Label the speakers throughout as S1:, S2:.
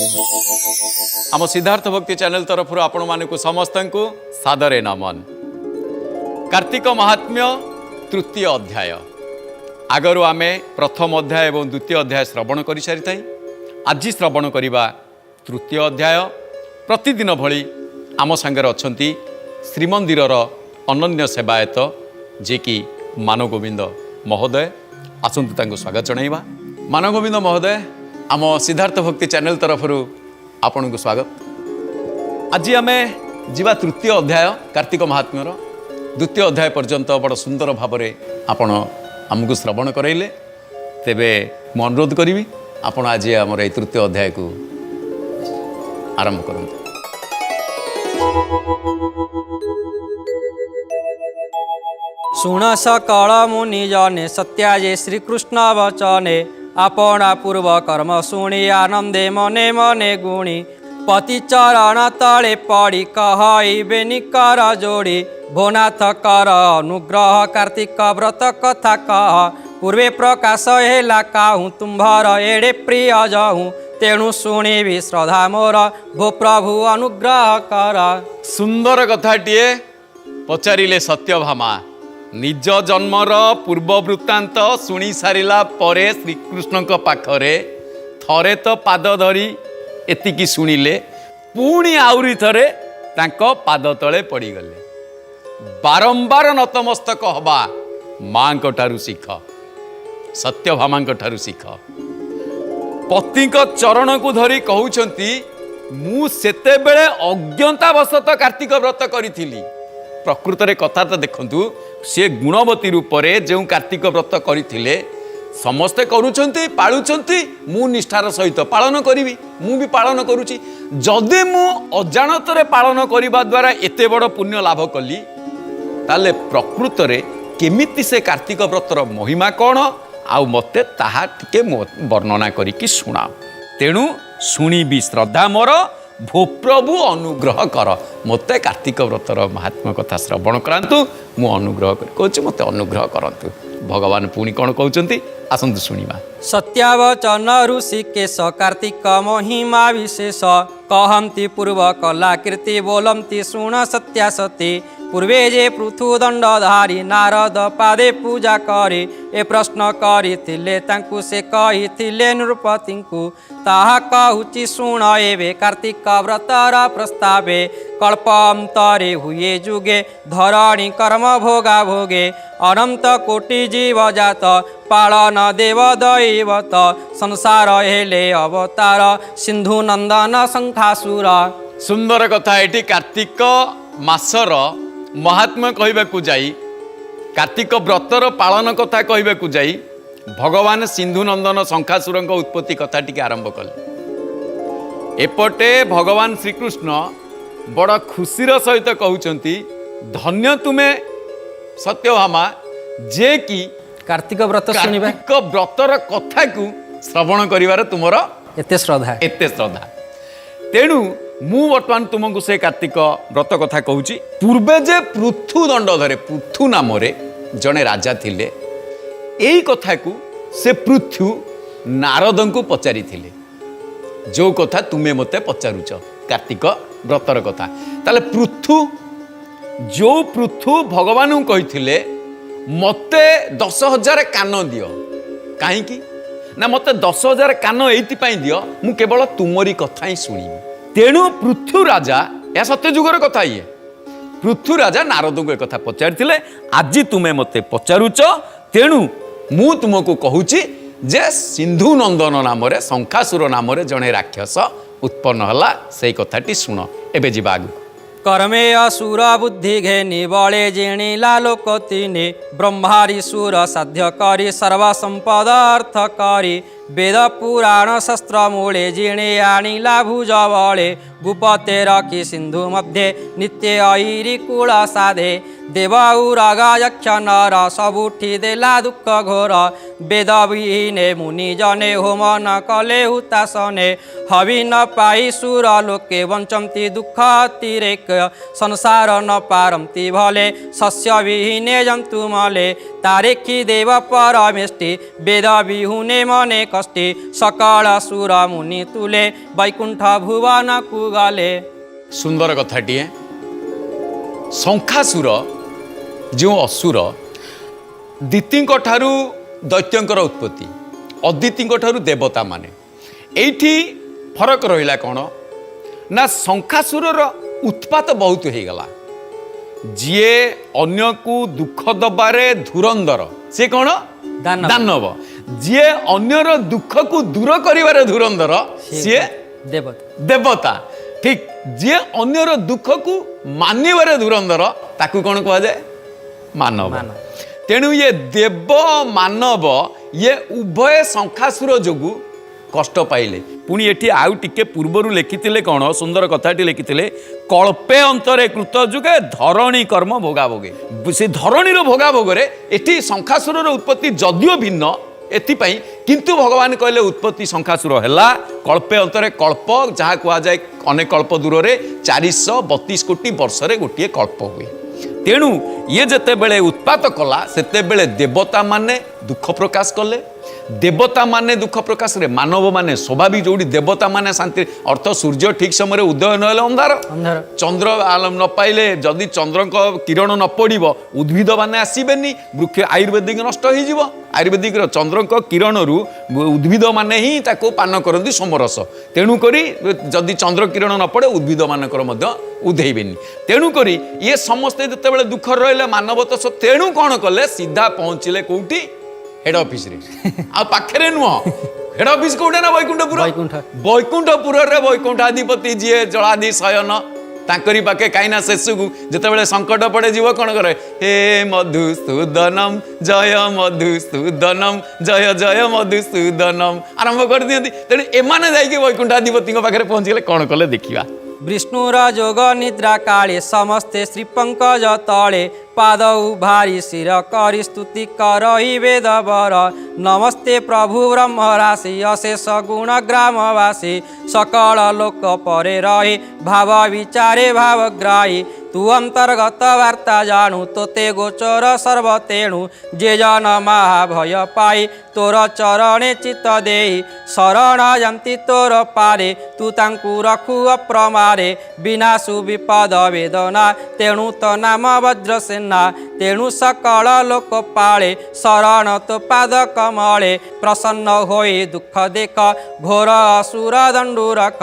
S1: आम सिद्धार्थ भक्ति चैनल तरफ आपण मानक समस्त को सादरे नमन। कार्तिक महात्म्य तृतीय अध्याय आगरू आमे प्रथम अध्याय और द्वितीय अध्याय श्रवण कर सारी आज श्रवण करवा तृतीय अध्याय। प्रतिदिन भली आम सांगे अच्छा श्रीमंदिर अनन्य सेवायत जे कि मानवगोविंद महोदय आसतु स्वागत जनाइबा। मानवगोविंद महोदय आम सिद्धार्थ भक्ति चैनल तरफ आपण को स्वागत। आज आम जीवा तृतीय अध्याय कार्तिक महात्म्यर द्वितीय अध्याय पर्यंत बड़ सुंदर भाव आपण आमको श्रवण कराइले। तेबे मु अनुरोध करी आपण आज आमर ये तृतीय अध्याय को आरंभ करते।
S2: शुण सकल मुनि जने सत्याजे श्रीकृष्ण वचने आपणा पूर्व कर्म शुणी आनंदे मने मने गुणी पति चरण तले पड़ी कहइबे निकर जोड़ी भोनाथ कर अनुग्रह कार्तिक व्रत कथा कह पूर्वे प्रकाश हेला काहू तुम्भर एड़े प्रिय जहूँ तेणु शुणी श्रद्धा मोर भो प्रभु अनुग्रह कर।
S1: सुंदर कथाटीए पचारिले सत्यभामा निज जन्मर पूर्व वृत्तांत शुणी सारिला परे श्रीकृष्ण पाखरे थरे तो पाद धरी एतिकी शुणिले पुणी आउरी थरे तांको पाद तले पड़ीगले। बारंबार नतमस्तक हवा माँ ठारू शिख सत्यभामा ठारू शिख। पति चरण को धरी कहउछंती मु सेते बेले अज्ञतावशत कार्तिक व्रत करी। प्रकृत रे कथा तो देखंतु से गुणवती रूप से जो कार्तिक व्रत करते समस्ते करुँच पालुंट मु निष्ठार सहित पालन करी मु भी पालन करुँची। जदि मु अजाणत पालन करने द्वारा एते बड़ पुण्य लाभ कली ताले प्रकृत रे केमिति से कार्तिक व्रतर महिमा कौन आउ मते ताहा टिके वर्णना करिकी शुणा। तेणु शुणी भी श्रद्धा मोर भो प्रभु अनुग्रह कर मते कार्तिक व्रतर महात्मा कथा श्रवण करांतु मु अनुग्रह कर कहूँ मते अनुग्रह करंतु। भगवान पुणी कौन कहते आसतु शुणा।
S2: सत्यावचन ऋषिकेश कार्तिक महिमा विशेष कहती पूर्व कला कीर्ति बोलती शुण सत्या सती पूर्वे जे पृथुदंडधारी नारद पादे पूजा करे ए प्रश्न करिथिले तांकु से कहिथिले नृपति को ताहा कहूची शुण एवे कार्तिक व्रतर प्रस्तावे कल्पांतरे हुए जुगे धरणी कर्म भोगा भोगे अनंत कोटि जीव जात पालन देव दैवत संसार हेले अवतार सिंधु नंदन शंखासुर।
S1: सुंदर कथा एटी कार्तिक मासर महात्मा कहवाकू जाई कार्तिक व्रतर पालन कथा कहवाकू जाई भगवान सिंधु नंदन शंखासुर उत्पत्ति कथा टी आरंभ कले। एपटे भगवान श्रीकृष्ण बड़ खुशीर सहित कहउचंती धन्य तुमे सत्यभामा जे कि
S2: कार्तिक व्रत शुणिबा
S1: कार्तिक व्रतर कथा को श्रवण करिवार तुमर
S2: एते श्रद्धा। तेणु
S1: मु वर्तमान तुमको से कार्तिक व्रत कथा कहूँ। पूर्वे जे पृथु दंडधरे पृथु नाम जड़े राजा थिले यही कथा को से पृथु नारद को पचारि जो कथा तुम्हें मते पचारुच कार्तिक व्रतर कथा ताले पृथु जो पृथु भगवान कही मते 10,000 कान दियो कहीं ना मते 10,000 कान एइथिपाई दियो मु केवल तुमरी कथा ही शुणी। तेणु पृथु राजा या सत्य जुगर कथा ये पृथु राजा नारद को एक कथा पचारि आज तुम्हें मते पचारुच तेणु मु तुमको कहूची जे सिंधु नंदन नाम शंखासुर नाम जड़े राक्षस उत्पन्न हला से कथाटी शुण। एबे जीवा आगु।
S2: कर्मे असुर बुद्धि घेनी बले जिणिला लोक तिने ब्रह्मारी सुर साध्य करी सर्व संपद अर्थ करी वेद पुराण शस्त्र मूले जिणे आनिला भुज बले गुपते रखी सिंधु मध्ये नित्य ऐरी कूल साधे ଦେବଉ ରାଗା ଯକ୍ଷ ନର ସବୁଠି ଦେଲା ଦୁଃଖ ଘୋର ବେଦ ବିହୀନେ ମୁନି ଜନେ ହୋମ ନ କଲେ ହୁତାସନେ ହବି ନ ପାଇ ସୁର ଲୋକେ ବଞ୍ଚନ୍ତି ଦୁଃଖ ଅତିରେକ ସଂସାର ନ ପାରନ୍ତି ଭଲେ ଶସ୍ୟ ବିହୀନେ ଜନ୍ତୁ ମଲେ ତାରେଖି ଦେବ ପରମେଷ୍ଟି ବେଦ ବିହୁନେ ମନେ କଷ୍ଟି ସକଳ ସୁର ମୁନି ତୁଲେ ବୈକୁଣ୍ଠ ଭୁବନକୁ ଗଲେ।
S1: ସୁନ୍ଦର କଥାଟିଏ। ଶଙ୍ଖାସୁର ଯେଉଁ ଅସୁର ଦିତିଙ୍କ ଠାରୁ ଦୈତ୍ୟଙ୍କର ଉତ୍ପତ୍ତି, ଅଦିତିଙ୍କ ଠାରୁ ଦେବତା ମାନେ, ଏଇଠି ଫରକ ରହିଲା କ'ଣ ନା ଶଙ୍ଖାସୁରର ଉତ୍ପାତ ବହୁତ ହେଇଗଲା। ଯିଏ ଅନ୍ୟକୁ ଦୁଃଖ ଦବାରେ ଧୁରନ୍ଧର ସେ କ'ଣ ଦାନବ, ଯିଏ ଅନ୍ୟର ଦୁଃଖକୁ ଦୂର କରିବାରେ ଧୁରନ୍ଧର ସିଏ ଦେବତା। ଠିକ ଯିଏ ଅନ୍ୟର ଦୁଃଖକୁ ମାନିବାରେ ଧୁରନ୍ଧର ତାକୁ କ'ଣ କୁହାଯାଏ? ମାନବ। ତେଣୁ ଇଏ ଦେବ ମାନବ ଇଏ ଉଭୟ ଶଙ୍ଖାସୁର ଯୋଗୁଁ କଷ୍ଟ ପାଇଲେ। ପୁଣି ଏଠି ଆଉ ଟିକେ ପୂର୍ବରୁ ଲେଖିଥିଲେ କ'ଣ ସୁନ୍ଦର କଥାଟି ଲେଖିଥିଲେ, କଳ୍ପେ ଅନ୍ତରେ କୃତ ଯୁଗେ ଧରଣୀ କର୍ମ ଭୋଗାଭୋଗେ। ସେ ଧରଣୀର ଭୋଗାଭୋଗରେ ଏଠି ଶଙ୍ଖାସୁରର ଉତ୍ପତ୍ତି ଯଦିଓ ଭିନ୍ନ ଏଥିପାଇଁ, କିନ୍ତୁ ଭଗବାନ କହିଲେ ଉତ୍ପତ୍ତି ଶଙ୍ଖାସୁର ହେଲା କଳ୍ପେ ଅନ୍ତରେ, କଳ୍ପ ଯାହା କୁହାଯାଏ ଅନେକ କଳ୍ପ ଦୂରରେ 432 କୋଟି ବର୍ଷରେ ଗୋଟିଏ କଳ୍ପ ହୁଏ। ତେଣୁ ଇଏ ଯେତେବେଳେ ଉତ୍ପାତ କଲା ସେତେବେଳେ ଦେବତା ମାନେ ଦୁଃଖ ପ୍ରକାଶ କଲେ। ଦେବତା ମାନେ ଦୁଃଖ ପ୍ରକାଶରେ ମାନବ ମାନେ ସ୍ୱାଭାବିକ, ଯୋଉଠି ଦେବତା ମାନେ ଶାନ୍ତି, ଅର୍ଥ ସୂର୍ଯ୍ୟ ଠିକ ସମୟରେ ଉଦୟ ନହେଲେ ଅନ୍ଧାର, ଚନ୍ଦ୍ର ନ ପାଇଲେ ଯଦି ଚନ୍ଦ୍ରଙ୍କ କିରଣ ନ ପଡ଼ିବ ଉଦ୍ଭିଦ ମାନେ ଆସିବେନି, ବୃକ୍ଷ ଆୟୁର୍ବେଦିକ ନଷ୍ଟ ହେଇଯିବ। ଆୟୁର୍ବେଦିକର ଚନ୍ଦ୍ରଙ୍କ କିରଣରୁ ଉଦ୍ଭିଦ ମାନେ ହିଁ ତାକୁ ପାନ କରନ୍ତି ସୋମରସ। ତେଣୁକରି ଯଦି ଚନ୍ଦ୍ର କିରଣ ନ ପଡ଼େ ଉଦ୍ଭିଦ ମାନଙ୍କର ମଧ୍ୟ ଉଧେଇବେନି। ତେଣୁକରି ଇଏ ସମସ୍ତେ ଯେତେବେଳେ ଦୁଃଖରେ ରହିଲେ ମାନବ ତ, ତେଣୁ କ'ଣ କଲେ ସିଧା ପହଞ୍ଚିଲେ କୋଉଠି? ହେଡ୍ ଅଫିସରେ। ଆଉ ପାଖରେ ନୁହଁ, ହେଡ୍ ଅଫିସ କୋଉଠି ନା ବୈକୁଣ୍ଠପୁର। ବୈକୁଣ୍ଠପୁରରେ ବୈକୁଣ୍ଠାଧିପତି ଯିଏ ଜଳାଧି ଶୟନ ତାଙ୍କରି ପାଖେ, କାହିଁକିନା ଶେଷକୁ ଯେତେବେଳେ ସଙ୍କଟ ପଡ଼େ ଯିବ କ'ଣ କରେ? ହେ ମଧୁସୂଦନମ୍ ଜୟ ମଧୁସୂଦନମ୍ ଜୟ ଜୟ ମଧୁସୂଦନମ୍ ଆରମ୍ଭ କରିଦିଅନ୍ତି। ତେଣୁ ଏମାନେ ଯାଇକି ବୈକୁଣ୍ଠାଧିପତିଙ୍କ ପାଖରେ ପହଞ୍ଚିଗଲେ କ'ଣ କଲେ ଦେଖିବା।
S2: ବିଷ୍ଣୁର ଯୋଗ ନିଦ୍ରା କାଳେ ସମସ୍ତେ ଶ୍ରୀପଙ୍କଜ ତଳେ ପାଦଉ ଭାରି ଶିର କରି ସ୍ତୁତି କରହି ବେଦବର ନମସ୍ତେ ପ୍ରଭୁ ବ୍ରହ୍ମ ରାଶି ଅଶେଷ ଗୁଣ ଗ୍ରାମବାସୀ ସକଳ ଲୋକ ପରେ ରହି ଭାବ ବିଚାରେ ଭାବଗ୍ରାହୀ ତୁ ଅନ୍ତର୍ଗତ ବାର୍ତ୍ତା ଜାଣୁ ତୋତେ ଗୋଚର ସର୍ବତେଣୁ ଯେ ଜନ ମହାଭୟ ପାଇ ତୋର ଚରଣେ ଚିତ୍ତ ଦେଇ ଶରଣ ଯାନ୍ତି ତୋର ପାରେ ତୁ ତାଙ୍କୁ ରଖୁ ଅପ୍ରମାରେ ବିନାଶୁ ବିପଦ ବେଦନା ତେଣୁ ତ ନାମ ବଜ୍ରସେନା ତେଣୁ ସକଳ ଲୋକ ପାଳେ ଶରଣ ତୋ ପାଦ କମଳେ ପ୍ରସନ୍ନ ହୋଇ ଦୁଃଖ ଦେଖ ଘୋର ଅସୁର ଦଣ୍ଡୁ ରଖ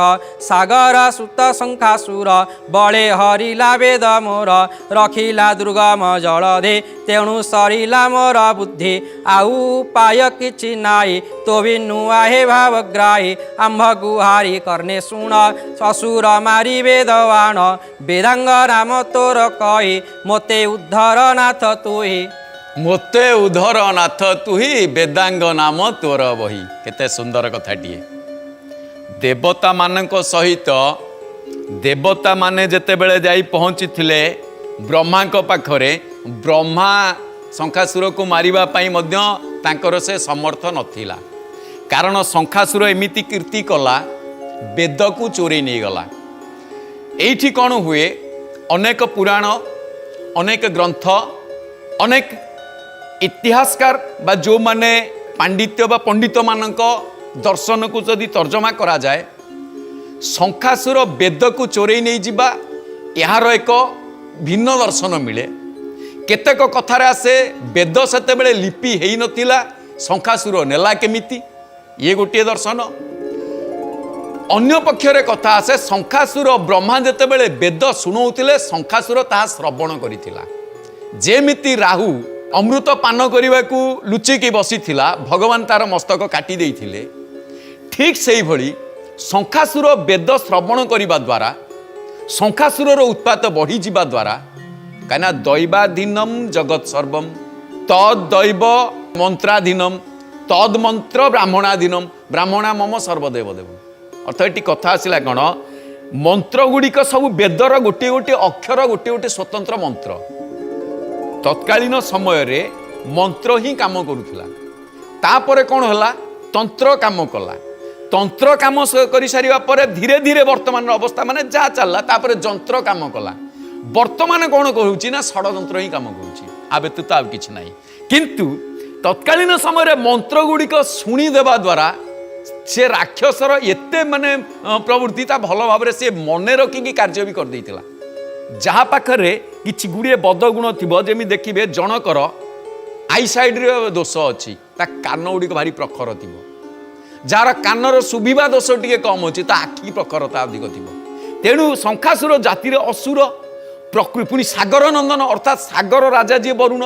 S2: ସାଗର ସୁତ ଶଙ୍ଖାସୁର ବଳେ ହରିଲା ବେଦ ମୋର ରଖିଲା ଦୁର୍ଗମ ଜଳଧି ତେଣୁ ସରିଲା ମୋର ବୁଦ୍ଧି ଆଉ ଉପାୟ କିଛି ନାହିଁ ତୋ ବିନୁ ଆହେ ଭାବଗ୍ରାହୀ ଆମ୍ଭ ଗୁହାରି କର୍ଣ୍ଣେ ଶୁଣ ଅସୁର ମାରି ବେଦବାଣ ବେଦାଙ୍ଗ ନାମ ତୋର କହି ମୋତେ ଉଦ୍ଧର ନାଥ ତୁହି
S1: ମୋତେ ଉଦ୍ଧର ନାଥ ତୁହି ବେଦାଙ୍ଗ ନାମ ତୋର ବହି। କେତେ ସୁନ୍ଦର କଥାଟିଏ। ଦେବତା ମାନଙ୍କ ସହିତ ଦେବତା ମାନେ ଯେତେବେଳେ ଯାଇ ପହଞ୍ଚିଥିଲେ ବ୍ରହ୍ମାଙ୍କ ପାଖରେ, ବ୍ରହ୍ମା ଶଙ୍ଖାସୁରକୁ ମାରିବା ପାଇଁ ମଧ୍ୟ ତାଙ୍କର ସେ ସମର୍ଥ ନଥିଲା। କାରଣ ଶଙ୍ଖାସୁର ଏମିତି କୀର୍ତ୍ତି କଲା ବେଦକୁ ଚୋରେଇ ନେଇଗଲା। ଏଇଠି କ'ଣ ହୁଏ, ଅନେକ ପୁରାଣ, ଅନେକ ଗ୍ରନ୍ଥ, ଅନେକ ଇତିହାସକାର ବା ଯେଉଁମାନେ ପାଣ୍ଡିତ୍ୟ ବା ପଣ୍ଡିତମାନଙ୍କ ଦର୍ଶନକୁ ଯଦି ତର୍ଜମା କରାଯାଏ, ଶଙ୍ଖାସୁର ବେଦକୁ ଚୋରେଇ ନେଇଯିବା ଏହାର ଏକ ଭିନ୍ନ ଦର୍ଶନ ମିଳେ। କେତେକ କଥାରେ ଆସେ ବେଦ ସେତେବେଳେ ଲିପି ହେଇନଥିଲା, ଶଙ୍ଖାସୁର ନେଲା କେମିତି, ଇଏ ଗୋଟିଏ ଦର୍ଶନ। ଅନ୍ୟ ପକ୍ଷରେ କଥା ଆସେ ଶଙ୍ଖାସୁର ବ୍ରହ୍ମା ଯେତେବେଳେ ବେଦ ଶୁଣଉଥିଲେ ଶଙ୍ଖାସୁର ତାହା ଶ୍ରବଣ କରିଥିଲା। ଯେମିତି ରାହୁ ଅମୃତ ପାନ କରିବାକୁ ଲୁଚିକି ବସିଥିଲା, ଭଗବାନ ତାର ମସ୍ତକ କାଟି ଦେଇଥିଲେ, ଠିକ୍ ସେଇଭଳି ଶଙ୍ଖାସୁର ବେଦ ଶ୍ରବଣ କରିବା ଦ୍ୱାରା ଶଙ୍ଖାସୁରର ଉତ୍ପାତ ବଢ଼ିଯିବା ଦ୍ୱାରା, କାହିଁକିନା ଦୈବାଧୀନମ୍ ଜଗତ୍ ସର୍ବମ୍ ତଦ୍ ଦୈବ ମନ୍ତ୍ରାଧୀନମ୍ ତଦ୍ ମନ୍ତ୍ର ବ୍ରାହ୍ମଣାଧୀନମ୍ ବ୍ରାହ୍ମଣା ମମ ସର୍ବଦେବ ଦେବ। ଅର୍ଥ ଏଠି କଥା ଆସିଲା କ'ଣ, ମନ୍ତ୍ର ଗୁଡ଼ିକ ସବୁ ବେଦର ଗୋଟିଏ ଗୋଟିଏ ଅକ୍ଷର ଗୋଟିଏ ଗୋଟିଏ ସ୍ୱତନ୍ତ୍ର ମନ୍ତ୍ର। तत्कालीन समय रे मंत्र ही काम करुला तापर कौन है तंत्र काम कला तंत्र काम कर सारा पर धीरे धीरे वर्तमान अवस्था माने जहाँ चलला तापर जंत्र काम कला वर्तमान कौन कहूँ ना षड्यंत्र ही काम करुँच व्यतीत आ कि ना किंतु तत्कालीन समय मंत्र गुड़िक शुणीदेवा द्वारा से राक्षसर एते माने प्रवृत्ति भल भाव से मन रखिकी कार्य भी कर देइतिला जहाँ पाखरे किछि गुड़िए बदगुण थिबो जेमि देखिबे जनकर आई साइड रे दोष अच्छी ता कान गुड़िक भारी प्रखर थिबो जार कानर सुबिबा दोष टिके कम अच्छी ता आखि प्रखरता अधिक थिबो तेणु शंखासुर जातिर असुर प्रकृति पुणी सागर नंदन अर्थात सागर राजा जी वरुण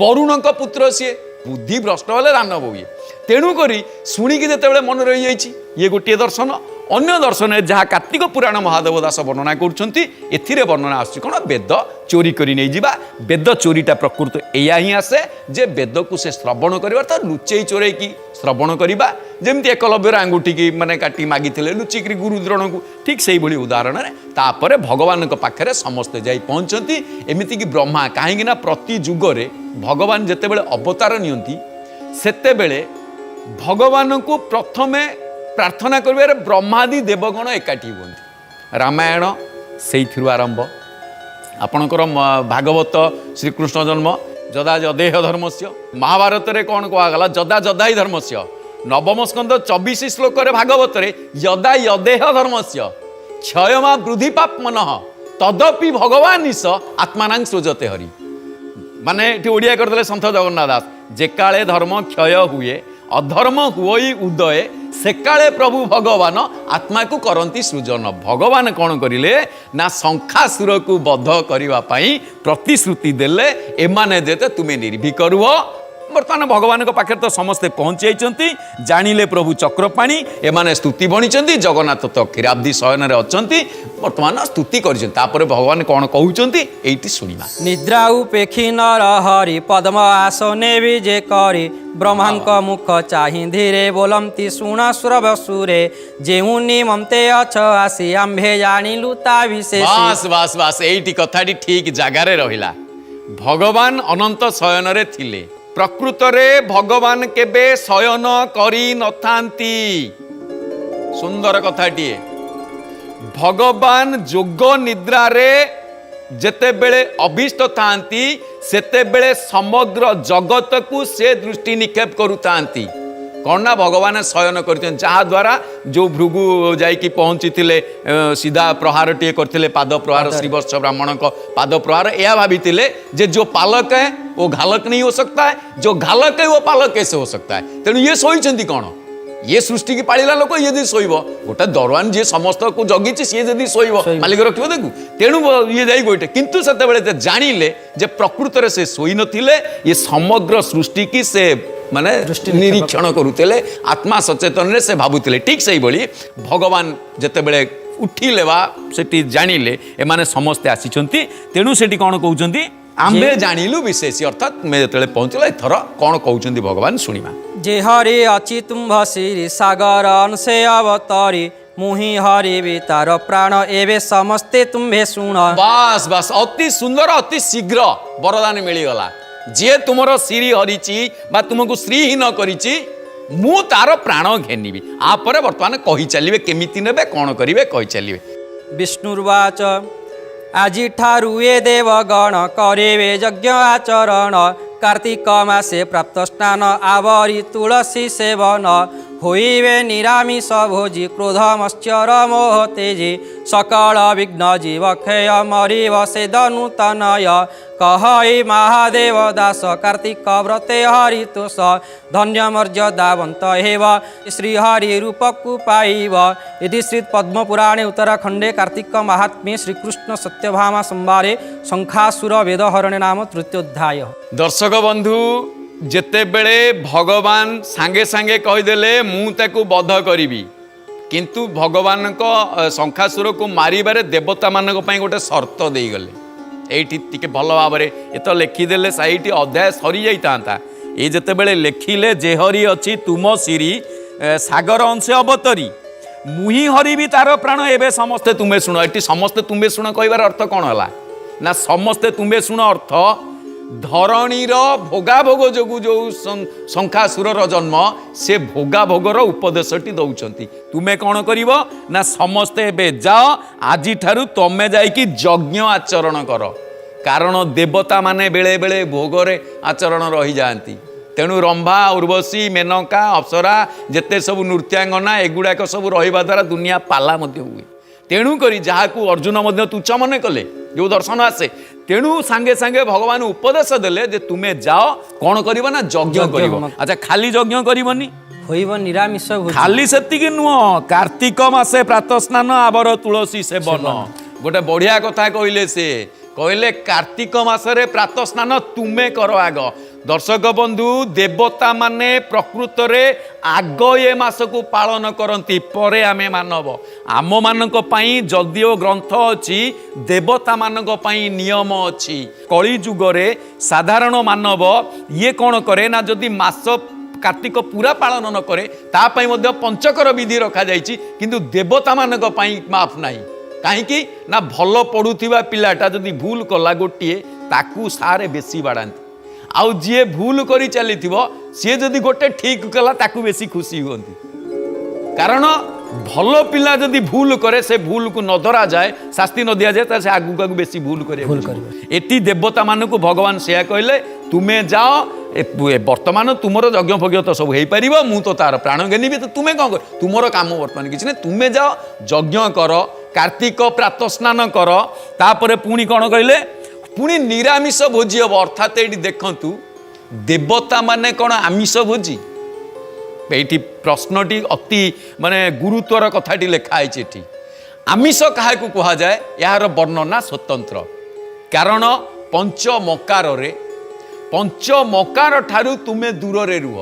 S1: वरुण पुत्र सी बुद्धि भ्रष्ट हेले दानव ये तेणुक शुणिकी जिते मन रही जाइए ये गोटे दर्शन अन्य दर्शन जहाँ कार्तिक पुराण महादेव दास वर्णना कर वर्णना आस वेद चोरी कर नहीं जावा वेद चोरीटा प्रकृत या ही आसे जे वेद को से श्रवण कर तो लुचेई चोरे की श्रवण करवा जमी एकलव्यर आंगुठी की माने काटी मागी लुचिक गुरुद्रोण को ठीक से ही उदाहरण तापर भगवान पाखे समस्ते जाई पहुँचती एमती कि ब्रह्मा कहीं प्रति जुगरे भगवान जितेबले अवतार नियंती सेतेबेले भगवान को प्रथमे प्रार्थना कर ब्रह्मादि देवगण एकाठी हुए रामायण से आरंभ आपणकर भागवत श्रीकृष्ण जन्म जदा जदेह धर्म से महाभारत रे कौन कहगला जदा जदाई धर्म से नवम स्कंद 24 श्लोक भागवत यदा यदेह धर्म से क्षयमा वृद्धि पापमन तदपि भगवान ईश आत्मानां सृजते हरि माने ओडिया करदे सन्थ जगन्नाथ दास जेकाले धर्म क्षय हुए अधर्म हुई उदय सेकाले प्रभु भगवान आत्मा को करती सृजन भगवान कौन करिले ना शंखासुर को बध करने प्रतिश्रुति देले एमाने जेते तुम्हें निर्भीक रुह बर्तमान भगवान पाखे तो समस्ते पहुँची जाइए जानिले प्रभु चक्रपाणी एमाने स्तुति बनी जगन्नाथ तो क्षीराब्दी शयन अच्छा बर्तमान स्तुति कर भगवान कौन कहते ये शुणा
S2: निद्रा उपेक्षी नर हरि पद्म आसने विजे करी ब्रह्मांक मुख चाहि धीरे बोलमती शुण सुरभ सुरे जेहू निमते अछ आसी आंभे जानिलु ता विशेष
S1: बास बास बास एटी कथाटी ठीक जगार रहिला भगवान अनंत शयन रे थिले प्रकृत रे भगवान केबे शयन करी नथांती सुंदर कथाटीए भगवान जोग निद्रा रे जेते बेले अभिष्ट थांती सेते बेले समग्र जगत को से दृष्टि निक्षेप करुतांती कौन ना भगवान शयन कर जहाँ द्वारा जो भृगु जाइकी पहुँची सीधा प्रहार टे करते पाद प्रहार श्रीवत्स ब्राह्मण को पाद प्रहार यह भाभी जे जो पालक है वो घालक नहीं हो सकता है जो घालक है वो पालक कैसे हो सकता है तेणु ये सोईचंती कौन ये सृष्टि की पाला लोक ये यदि शोब गोटे दरवान जी समस्त को जगी सी जदि शोब मालिक रखियो देखू तेणु ये जाई गोटे किंतु से जानिले जे प्रकृत रे से शोई नथिले ये समग्र सृष्टि की से माने निरीक्षण करुले आत्मा सचेतन से भावुले ठीक से ही भगवान जिते उठिले से जानिले एमाने समस्ते आसीचंती तेणु से कौन कहते आम्भे जानिलु विशेष अर्थात मैं जो पहुँचला एथर कौन कहते भगवान शुणा
S2: जे हरि अचि तुम्भ श्री सागर अंशे अवतरी मुहि हरि भी तार प्राण एवं समस्ते तुम्भे शुण
S1: बास बास अति सुंदर अति शीघ्र वरदान मिलगला जे तुमर श्री हरिची बा तुमको श्रीहीन करिची मु तार प्राण घेनिबी आपर वर्तमान कही चलिए केमिति नेबे कौन करिवे कही चलिए
S2: विष्णुर्वाच आजि ठारु ए देवगण करेवे यज्ञ आचरण कार्तिक मासे प्राप्त स्नान आवरी तुलसी सेवन होइवे निरामिष भोजी क्रोधमश्चर मोह तेजी सकल विघ्न जीव क्षय मरिव से दनुतनय कहई महादेव दास कार्तिक व्रते हरितोष धन्य मर्यादावंत हेव श्रीहरि रूपकु पाइव यदि श्री पद्मपुराणे उत्तराखंडे कार्तिक महात्म्ये श्रीकृष्ण सत्यभामा संवारे शंखासुर वेदहरण नाम तृतीयोध्याय।
S1: दर्शक बंधु जेते बेले भगवान सांगे सांगे कहीदेले मु ताकू बध करी किंतु भगवान को शंखासुर को मारिबारे देवता मानक पई गोटे शर्त दे गले एठी टिके भल भाव में ये तो लिखिदेले साइट अध्याय सरी जाता ये जिते बड़े लिखिले जे हरि अच्छी तुम श्री सागर अंशे अवतरी मुहि हरि भी तार प्राण एवं समस्ते तुम्हें शुण ये समस्ते तुम्हें शुण कह अर्थ कौन है ना समस्ते तुम्हें शुण अर्थ ଧରଣୀର ଭୋଗାଭୋଗ ଯୋଗୁଁ ଯେଉଁ ଶଙ୍ଖାସୁରର ଜନ୍ମ ସେ ଭୋଗାଭୋଗର ଉପଦେଶଟି ଦେଉଛନ୍ତି। ତୁମେ କ'ଣ କରିବ ନା ସମସ୍ତେ ଏବେ ଯାଅ, ଆଜିଠାରୁ ତମେ ଯାଇକି ଯଜ୍ଞ ଆଚରଣ କର। କାରଣ ଦେବତାମାନେ ବେଳେ ବେଳେ ଭୋଗରେ ଆଚରଣ ରହିଯାଆନ୍ତି। ତେଣୁ ରମ୍ଭା, ଉର୍ବଶୀ, ମେନକା, ଅପ୍ସରା ଯେତେ ସବୁ ନୃତ୍ୟାଙ୍ଗନା ଏଗୁଡ଼ାକ ସବୁ ରହିବା ଦ୍ୱାରା ଦୁନିଆ ପାଲା ମଧ୍ୟ ହୁଏ। ତେଣୁକରି ଯାହାକୁ ଅର୍ଜୁନ ମଧ୍ୟ ତୁଚ୍ଛ ମନେ କଲେ ଯେଉଁ ଦର୍ଶନ ଆସେ, ତେଣୁ ସାଙ୍ଗେ ସାଙ୍ଗେ ଭଗବାନ ଉପଦେଶ ଦେଲେ ଯେ ତୁମେ ଯାଅ କ'ଣ କରିବ ନା ଯଜ୍ଞ କରିବ। ଆଚ୍ଛା, ଖାଲି ଯଜ୍ଞ କରିବନି,
S2: ହୋଇବ ନିରାମିଷ ଭୋଜି।
S1: ଖାଲି ସେତିକି ନୁହଁ, କାର୍ତ୍ତିକ ମାସେ ପ୍ରାତଃ ସ୍ନାନ ଆବର ତୁଳସୀ ସେବନ। ଗୋଟେ ବଢିଆ କଥା କହିଲେ, ସେ କହିଲେ କାର୍ତ୍ତିକ ମାସରେ ପ୍ରାତଃ ସ୍ନାନ ତୁମେ କର ଆଗ। ଦର୍ଶକ ବନ୍ଧୁ, ଦେବତା ମାନେ ପ୍ରକୃତରେ ଆଗ ଏ ମାସକୁ ପାଳନ କରନ୍ତି, ପରେ ଆମେ ମାନବ। ଆମମାନଙ୍କ ପାଇଁ ଯଦିଓ ଗ୍ରନ୍ଥ ଅଛି, ଦେବତାମାନଙ୍କ ପାଇଁ ନିୟମ ଅଛି। କଳି ଯୁଗରେ ସାଧାରଣ ମାନବ ଇଏ କ'ଣ କରେ ନା ଯଦି ମାସ କାର୍ତ୍ତିକ ପୁରା ପାଳନ ନ କରେ ତା ପାଇଁ ମଧ୍ୟ ପଞ୍ଚକର ବିଧି ରଖାଯାଇଛି, କିନ୍ତୁ ଦେବତାମାନଙ୍କ ପାଇଁ ମାଫ ନାହିଁ। କାହିଁକି ନା ଭଲ ପଢ଼ୁଥିବା ପିଲାଟା ଯଦି ଭୁଲ କଲା ଗୋଟିଏ, ତାକୁ ସାରେ ବେଶୀ ବାଡ଼ାନ୍ତି। ଆଉ ଯିଏ ଭୁଲ କରି ଚାଲିଥିବ ସିଏ ଯଦି ଗୋଟେ ଠିକ୍ କଲା ତାକୁ ବେଶୀ ଖୁସି ହୁଅନ୍ତି। କାରଣ ଭଲ ପିଲା ଯଦି ଭୁଲ କରେ, ସେ ଭୁଲକୁ ନ ଧରାଯାଏ, ଶାସ୍ତି ନ ଦିଆଯାଏ, ତାହେଲେ ସେ ଆଗକୁ ଆଗକୁ ବେଶୀ ଭୁଲ କରିବାକୁ। ଏଠି ଦେବତାମାନଙ୍କୁ ଭଗବାନ ସେୟା କହିଲେ, ତୁମେ ଯାଅ, ବର୍ତ୍ତମାନ ତୁମର ଯଜ୍ଞ ଫଜ୍ଞ ତ ସବୁ ହେଇପାରିବ, ମୁଁ ତ ତାର ପ୍ରାଣ ଘେନିବି, ତ ତୁମେ କ'ଣ କର, ତୁମର କାମ ବର୍ତ୍ତମାନ କିଛି ନାହିଁ, ତୁମେ ଯାଅ ଯଜ୍ଞ କର, କାର୍ତ୍ତିକ ପ୍ରାତଃ ସ୍ନାନ କର। ତାପରେ ପୁଣି କ'ଣ କହିଲେ, ପୁଣି ନିରାମିଷ ଭୋଜି ହବ। ଅର୍ଥାତ୍ ଏଇଠି ଦେଖନ୍ତୁ, ଦେବତା ମାନେ କ'ଣ ଆମିଷ ଭୋଜି? এইটি প্রশ্নটি অতি মানে গুরুত্বর কথাটি লেখা হয়েছে। এটি আমিষ কাহাকু কুহযায়, এর বর্ণনা স্বতন্ত্র। কারণ পঞ্চমকার ঠারু তুমে দূরে রুহ।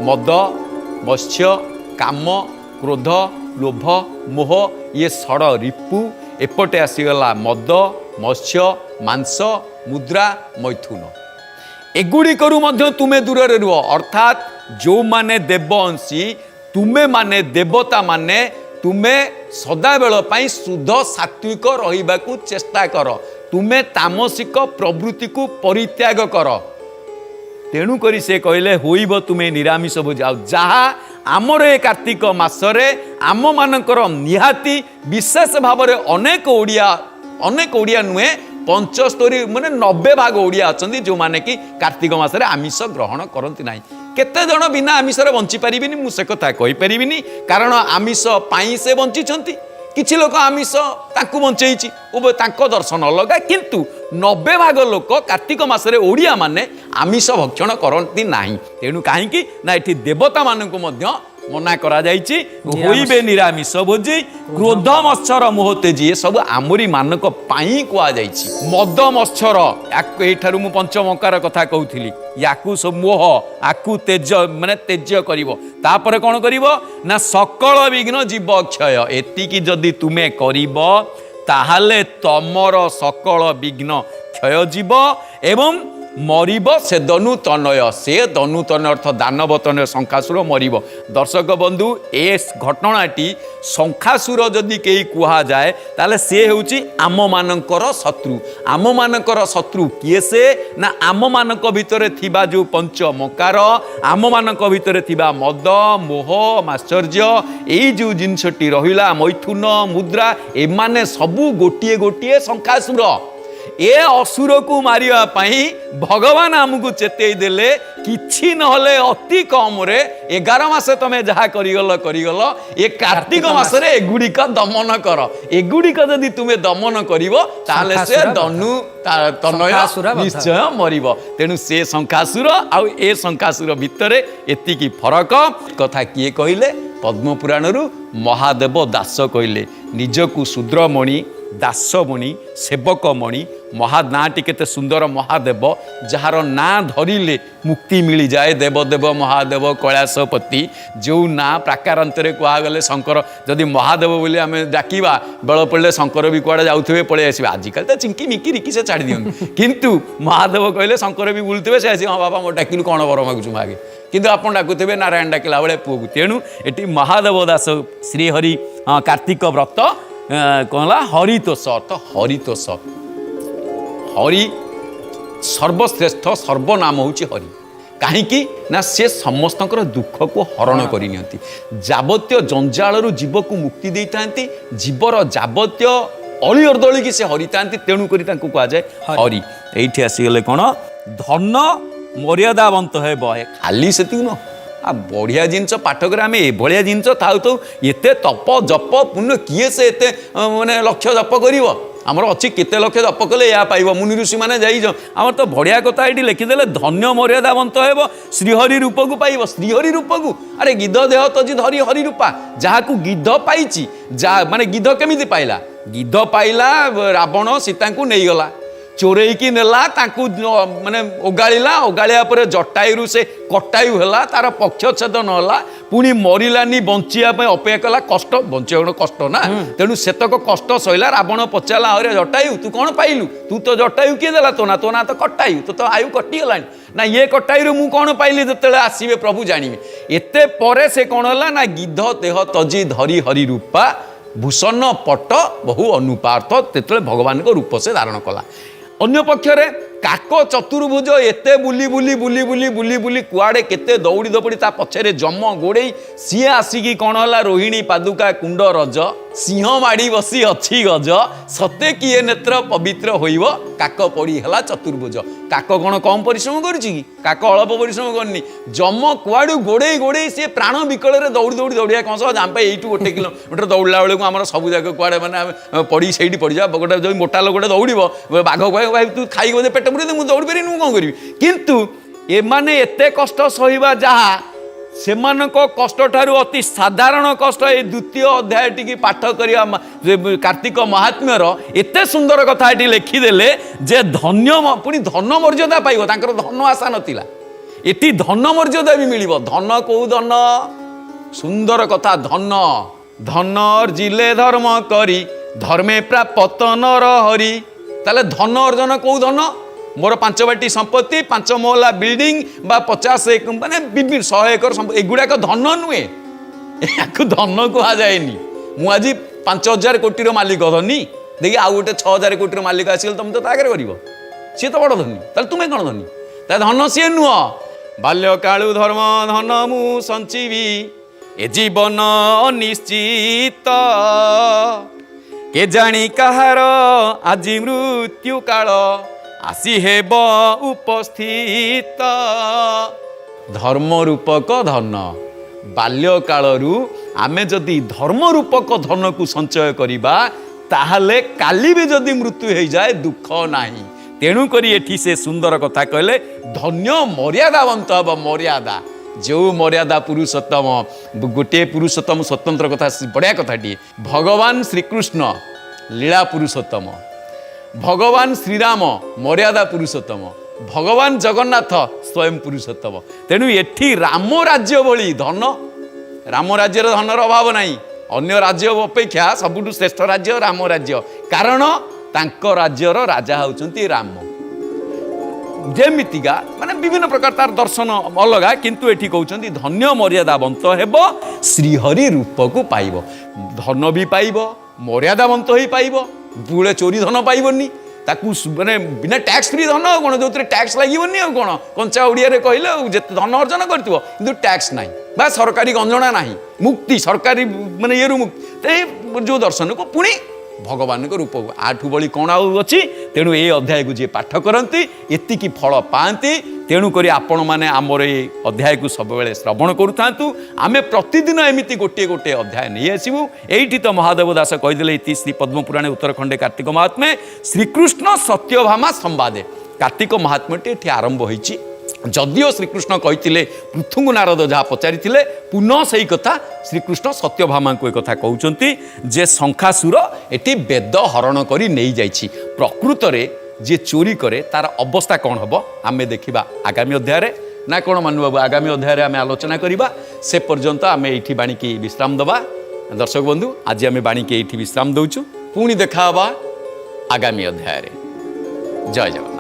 S1: মদ, মৎস্য, কাম, ক্রোধ, লোভ, মোহ ইয়ে ষড় রিপু। এপটে আসিগলা মদ, মৎস্য, মাংস, মুদ্রা, মৈথুন। এগুড়িকরু মধ্য তুমে দূরে রুহ। অর্থাৎ जो माने देवअंशी, तुमे माने देवता माने, तुमे सदाबेल पाई शुद्ध सात्विक रहिबाकू चेष्टा कर, तुमे तामसिक प्रवृत्ति को परित्याग कर। तेणु करी से कहले होइब तुमे निरामिष भोज। जहा आमर ए कार्तिक मासरे आम मानकर निहाती विशेष भाव में अनेक ओडिया नुहे 75 माने 90 भाग ओडिया अच्छा जो माने कि कार्तिक मासरे आमिष ग्रहण करती ना। केते जन बिना आमिषरे बंची पारिबिनी, मु से कथा कहि पारिबिनी। कारण आमिष पाई से बंचिछंती, किछि लोक आमिष ताकू बंचेइछि, तांको दर्शन अलगा। किंतु 90 भाग लोक कार्तिक मासरे ओडिया माने आमिष भक्षण करती नाही। तेणु काहींकि ना एठी देवता मानकु मध्य मना करा जाइछि, होइबे निरामिष भोजी। क्रोध, मत्सर, मोह, तेजी ये सब आमरी मानक पाई कुआ जाइछि। मद, मत्सर एठारु मु पंचमकार कथा कहूथिली, याकू सब मोह, आकू तेज माने तेज्य करिवो। तापरे कोन करिवो ना सकल विघ्न जीव क्षय। एतिकी जदि तुमे करिवो ताहाले तमर सकल विघ्न क्षय जीव एवं मरिब से दनुतनय। से दनुतनय अर्थ दानव तनय, शंखासुर मरिब। दर्शक बंधु, ए घटनाटी शंखासुर जदि कई कुहा जाए ताले से होउची आम मानकर शत्रु। आम मानकर शत्रु किए से ना आम मानक भितरे थिबा जो पंचमकार, आम मानक भितरे थिबा मद, मोह, माश्चर्य, एई जो जिनसटी रहिला मैथुन, मुद्रा, एमाने सबु गोटिए गोटिए शंखासुर। ए असुर को मारिया पाई भगवान आमको चेतई देले, किछि नहले अति कम रे 11 मास तमे जहा करिगल ए कार्तिक मासरे एगुड़िक दमन कर। एगुड़िक जदि तुमे दमन करिवो ताले से दनु तनय निश्चय मरिब। तेणु से शंखासुर आउ ए शंखासुर भितरे एतिकी फरक कथा किए कहिले? पद्म पुराणरू महादेव दास कहिले, निजकू शूद्रमणि, दासमणि, सेवकमणि। महानाटी केते सुंदर महादेव, जार ना धरिले मुक्ति मिली जाए। देवदेव महादेव कैलासपति जो ना प्राकारांतरे कहगले शंकर। जदि महादेव बोली आम डाकिबा बेल पड़े शंकर भी कड़े जाऊे पलि आसवे। आजिकल तो चिंकी मिकी रिकी से छाड़ी दियन, किंतु महादेव कहले शंकर भी बुलुवे से आसी हाँ बाबा मो डाकिलु कौन वर मागुछु मागे, किंतु आप डाकुवे नारायण डाकिला बेले पुओ। तेणु एटी महादेव दास श्रीहरि कार्तिक व्रत कहला हरितोष। अर्थ हरितोष, हरि ସର୍ବଶ୍ରେଷ୍ଠ ସର୍ବନାମ ହେଉଛି ହରି। କାହିଁକି ନା ସେ ସମସ୍ତଙ୍କର ଦୁଃଖକୁ ହରଣ କରିନିଅନ୍ତି, ଯାବତୀୟ ଜଞ୍ଜାଳରୁ ଜୀବକୁ ମୁକ୍ତି ଦେଇଥାନ୍ତି, ଜୀବର ଯାବତୀୟ ଅଳି ଅର୍ଦଳିକି ସେ ହରିଥାନ୍ତି, ତେଣୁକରି ତାଙ୍କୁ କୁହାଯାଏ ହରି। ଏଇଠି ଆସିଗଲେ କ'ଣ ଧନ ମର୍ଯ୍ୟାଦାବନ୍ତ ହେବ। ଖାଲି ସେତିକି ନୁହଁ, ବଢ଼ିଆ ଜିନିଷ ପାଠକରେ ଆମେ ଏଭଳିଆ ଜିନିଷ ଥାଉ ଥାଉ ଏତେ ତପ ଜପ ପୁଣ୍ୟ କିଏ ସେ ଏତେ ମାନେ ଲକ୍ଷ୍ୟ ଜପ କରିବ? ଆମର ଅଛି କେତେ ଲକ୍ଷ ଜପ କଲେ ଏହା ପାଇବ, ମୁନି ଋଷିମାନେ ଯାଇଛ। ଆମର ତ ବଢ଼ିଆ କଥା ଏଇଠି ଲେଖିଦେଲେ ଧନ୍ୟ ମର୍ଯ୍ୟାଦାବନ୍ତ ହେବ, ଶ୍ରୀହରି ରୂପକୁ ପାଇବ। ଶ୍ରୀହରି ରୂପକୁ, ଆରେ ଗିଧ ଦେହ ତଜି ଧରି ହରି ରୂପା, ଯାହାକୁ ଗିଧ ପାଇଛି, ମାନେ ଗିଧ କେମିତି ପାଇଲା? ଗିଧ ପାଇଲା, ରାବଣ ସୀତାଙ୍କୁ ନେଇଗଲା, ଚୋରେଇକି ନେଲା, ତାଙ୍କୁ ମାନେ ଓଗାଳିଲା, ଓଗାଳିବା ପରେ ଜଟାୟୁରୁ ସେ କଟାୟୁ ହେଲା, ତାର ପକ୍ଷଚ୍ଛେଦ ନହେଲା, ପୁଣି ମରିଲାନି, ବଞ୍ଚିବା ପାଇଁ ଅପେକ୍ଷା କଲା। କଷ୍ଟ, ବଞ୍ଚିବା କଷ୍ଟ ନା, ତେଣୁ ସେତକ କଷ୍ଟ ସହିଲା। ରାବଣ ପଚାରିଲା, ଆରେ ଜଟାୟୁ ତୁ କ'ଣ ପାଇଲୁ? ତୁ ତ ଜଟାୟୁ କିଏ ଦେଲା? ତୋ ନା ତ କଟାୟୁ, ତୋ ତ ଆୟୁ କଟିଗଲାଣି। ନା ଇଏ କଟାୟୁରୁ ମୁଁ କ'ଣ ପାଇଲି? ଯେତେବେଳେ ଆସିବେ ପ୍ରଭୁ ଜାଣିବେ। ଏତେ ପରେ ସେ କ'ଣ ହେଲା ନା ଗିଧ ଦେହ ତଜି ଧରି ହରି ରୂପା, ଭୂଷଣ ପଟ ବହୁ ଅନୁପାର୍ଥ, ଯେତେବେଳେ ଭଗବାନଙ୍କ ରୂପ ସେ ଧାରଣ କଲା। ଅନ୍ୟ ପକ୍ଷରେ କାକ ଚତୁର୍ଭୁଜ ଏତେ ବୁଲି ବୁଲି ବୁଲି ବୁଲି ବୁଲି ବୁଲି କୁଆଡ଼େ କେତେ ଦୌଡ଼ି ଦୌଡ଼ି, ତା ପଛରେ ଯମ ଗୋଡ଼େଇ, ସିଏ ଆସିକି କ'ଣ ହେଲା? ରୋହିଣୀ ପାଦୁକା କୁଣ୍ଡ ରଜ, ସିଂହ ମାଡ଼ି ବସି ଅଛି ଗଜ, ସତେ କିଏ ନେତ୍ର ପବିତ୍ର ହୋଇବ, କାକ ପଡ଼ି ହେଲା ଚତୁର୍ଭୁଜ। କାକ କ'ଣ କମ୍ ପରିଶ୍ରମ କରୁଛି କି? କାକ ଅଳ୍ପ ପରିଶ୍ରମ କରିନି। ଯମ କୁଆଡ଼ୁ ଗୋଡ଼େଇ ଗୋଡ଼େଇ ସିଏ ପ୍ରାଣ ବିକଳରେ ଦୌଡ଼ି ଦୌଡ଼ି ଦୌଡ଼ିବା କ'ଣ ସହ ଜାମ୍ପେ ଏଇଠୁ 1 କିଲୋମିଟର ଦୌଡ଼ିଲା ବେଳକୁ ଆମର ସବୁ ଜାଗା କୁଆଡ଼େ ମାନେ ପଡ଼ି ସେଇଠି ପଡ଼ିଯିବା। ଗୋଟେ ଯଦି ମୋଟା ଲୋକଟେ ଦୌଡ଼ିବ, ବାଘ କହିବ ଭାଇ ତୁ ଖାଇକି ବୋଧେ ପେଟ ପୁରେଇ ଦେ, ମୁଁ ଦୌଡ଼ି ପାରିବିନି, ମୁଁ କ'ଣ କରିବି? କିନ୍ତୁ ଏମାନେ ଏତେ କଷ୍ଟ ସହିବା, ଯାହା ସେମାନଙ୍କ କଷ୍ଟ ଠାରୁ ଅତି ସାଧାରଣ କଷ୍ଟ ଏଇ ଦ୍ୱିତୀୟ ଅଧ୍ୟାୟଟିକି ପାଠ କରିବା। କାର୍ତ୍ତିକ ମହାତ୍ମ୍ୟର ଏତେ ସୁନ୍ଦର କଥା ଏଠି ଲେଖିଦେଲେ ଯେ ଧନ୍ୟ, ପୁଣି ଧନ ମର୍ଯ୍ୟାଦା ପାଇବ। ତାଙ୍କର ଧନ ଆଶା ନଥିଲା, ଏଠି ଧନ ମର୍ଯ୍ୟାଦା ବି ମିଳିବ। ଧନ କୋଉ ଧନ? ସୁନ୍ଦର କଥା, ଧନ ଧନ ଅର୍ଜିଲେ ଧର୍ମ କରି, ଧର୍ମେ ପ୍ରାପତ ନର ହରି। ତାହେଲେ ଧନ ଅର୍ଜନ କୋଉ ଧନ? ମୋର 5 ବାଟି ସମ୍ପତ୍ତି, 5 ମହଲା ବିଲ୍ଡିଂ ବା 50 ମାନେ 100 ଏକର ସମ୍ପତ୍ତି, ଏଗୁଡ଼ାକ ଧନ ନୁହେଁ, ଏହାକୁ ଧନ କୁହାଯାଏନି। ମୁଁ ଆଜି 5000 କୋଟିର ମାଲିକ ଧନୀ, ଦେଖି ଆଉ ଗୋଟେ 6000 କୋଟିର ମାଲିକ ଆସିଗଲେ ତମେ ତ ତା ଆଗରେ କରିବ, ସିଏ ତ ବଡ଼ ଧନୀ, ତାହେଲେ ତୁମେ କ'ଣ ଧନୀ? ତା ଧନ ସିଏ ନୁହଁ। ବାଲ୍ୟକାଳୁ ଧର୍ମ ଧନ ମୁଁ ସଞ୍ଚିବି, ଏ ଜୀବନ ଅନିଶ୍ଚିତ, କେ ଜାଣି କାହାର ଆଜି ମୃତ୍ୟୁ କାଳ, ଆସି ହେବ ଉପସ୍ଥିତ। ଧର୍ମ ରୂପକ ଧନ, ବାଲ୍ୟକାଳରୁ ଆମେ ଯଦି ଧର୍ମ ରୂପକ ଧନକୁ ସଞ୍ଚୟ କରିବା, ତାହେଲେ କାଲି ବି ଯଦି ମୃତ୍ୟୁ ହେଇଯାଏ ଦୁଃଖ ନାହିଁ। ତେଣୁକରି ଏଠି ସେ ସୁନ୍ଦର କଥା କହିଲେ, ଧନ୍ୟ ମର୍ଯ୍ୟାଦାବନ୍ତ ହେବ। ମର୍ଯ୍ୟାଦା, ଯେଉଁ ମର୍ଯ୍ୟାଦା ପୁରୁଷୋତ୍ତମ, ଗୋଟିଏ ପୁରୁଷୋତ୍ତମ ସ୍ୱତନ୍ତ୍ର କଥା, ବଢ଼ିଆ କଥାଟିଏ। ଭଗବାନ ଶ୍ରୀକୃଷ୍ଣ ଲୀଳା ପୁରୁଷୋତ୍ତମ, ଭଗବାନ ଶ୍ରୀରାମ ମର୍ଯ୍ୟାଦା ପୁରୁଷୋତ୍ତମ, ଭଗବାନ ଜଗନ୍ନାଥ ସ୍ୱୟଂ ପୁରୁଷୋତ୍ତମ। ତେଣୁ ଏଠି ରାମ ରାଜ୍ୟ ଭଳି ଧନ, ରାମ ରାଜ୍ୟରେ ଧନର ଅଭାବ ନାହିଁ। ଅନ୍ୟ ରାଜ୍ୟ ଅପେକ୍ଷା ସବୁଠୁ ଶ୍ରେଷ୍ଠ ରାଜ୍ୟ ରାମ ରାଜ୍ୟ, କାରଣ ତାଙ୍କ ରାଜ୍ୟର ରାଜା ହେଉଛନ୍ତି ରାମ। ଯେମିତିକା ମାନେ ବିଭିନ୍ନ ପ୍ରକାର ତାର ଦର୍ଶନ ଅଲଗା, କିନ୍ତୁ ଏଠି କହୁଛନ୍ତି ଧନ୍ୟ ମର୍ଯ୍ୟାଦାବନ୍ତ ହେବ, ଶ୍ରୀହରି ରୂପକୁ ପାଇବ। ଧନ ବି ପାଇବ, ମର୍ଯ୍ୟାଦାବନ୍ତ ହେଇ ପାଇବ, ପୁଳେ ଚୋରି ଧନ ପାଇବନି, ତାକୁ ମାନେ ବିନା ଟ୍ୟାକ୍ସ ଫ୍ରି ଧନ ଆଉ କ'ଣ, ଯେଉଁଥିରେ ଟ୍ୟାକ୍ସ ଲାଗିବନି ଆଉ କ'ଣ, କଞ୍ଚା ଓଡ଼ିଆରେ କହିଲେ ଆଉ ଯେତେ ଧନ ଅର୍ଜନ କରିଥିବ କିନ୍ତୁ ଟ୍ୟାକ୍ସ ନାହିଁ ବା ସରକାରୀ ଗଞ୍ଜଣା ନାହିଁ, ମୁକ୍ତି ସରକାରୀ ମାନେ ଇଏରୁ ମୁକ୍ତି। ଯେଉଁ ଦର୍ଶନକୁ ପୁଣି ଭଗବାନଙ୍କ ରୂପକୁ, ଆଠୁ ବଳି କ'ଣ ଆଉ ଅଛି? ତେଣୁ ଏ ଅଧ୍ୟାୟକୁ ଯିଏ ପାଠ କରନ୍ତି ଏତିକି ଫଳ ପାଆନ୍ତି। ତେଣୁକରି ଆପଣମାନେ ଆମର ଏ ଅଧ୍ୟାୟକୁ ସବୁବେଳେ ଶ୍ରବଣ କରୁଥାନ୍ତୁ। ଆମେ ପ୍ରତିଦିନ ଏମିତି ଗୋଟିଏ ଗୋଟିଏ ଅଧ୍ୟାୟ ନେଇ ଆସିବୁ। ଏଇଠି ତ ମହାଦେବ ଦାସ କହିଦେଲେ, ଇତି ଶ୍ରୀ ପଦ୍ମପୁରାଣେ ଉତ୍ତରଖଣ୍ଡେ କାର୍ତ୍ତିକ ମହାତ୍ମ୍ୟେ ଶ୍ରୀକୃଷ୍ଣ ସତ୍ୟଭାମା ସମ୍ବାଦେ। କାର୍ତ୍ତିକ ମହାତ୍ମ୍ୟଟି ଏଠି ଆରମ୍ଭ ହୋଇଛି। ଯଦିଓ ଶ୍ରୀକୃଷ୍ଣ କହିଥିଲେ, ପୃଥୁଙ୍କୁ ନାରଦ ଯାହା ପଚାରିଥିଲେ, ପୁନଃ ସେଇ କଥା ଶ୍ରୀକୃଷ୍ଣ ସତ୍ୟଭାମାଙ୍କୁ ଏ କଥା କହୁଛନ୍ତି ଯେ ଶଙ୍ଖାସୁର ଏଠି ବେଦ ହରଣ କରି ନେଇଯାଇଛି। ପ୍ରକୃତରେ ଯିଏ ଚୋରି କରେ ତାର ଅବସ୍ଥା କ'ଣ ହେବ ଆମେ ଦେଖିବା ଆଗାମୀ ଅଧ୍ୟାୟରେ। ନା କ'ଣ ମାନୁବାବୁ? ଆଗାମୀ ଅଧ୍ୟାୟରେ ଆମେ ଆଲୋଚନା କରିବା। ସେ ପର୍ଯ୍ୟନ୍ତ ଆମେ ଏଇଠି ବାଣୀକି ବିଶ୍ରାମ ଦେବା। ଦର୍ଶକ ବନ୍ଧୁ, ଆଜି ଆମେ ବାଣୀକି ଏଇଠି ବିଶ୍ରାମ ଦେଉଛୁ। ପୁଣି ଦେଖା ହେବା ଆଗାମୀ ଅଧ୍ୟାୟରେ। ଜୟ ଜଗନ୍ନାଥ।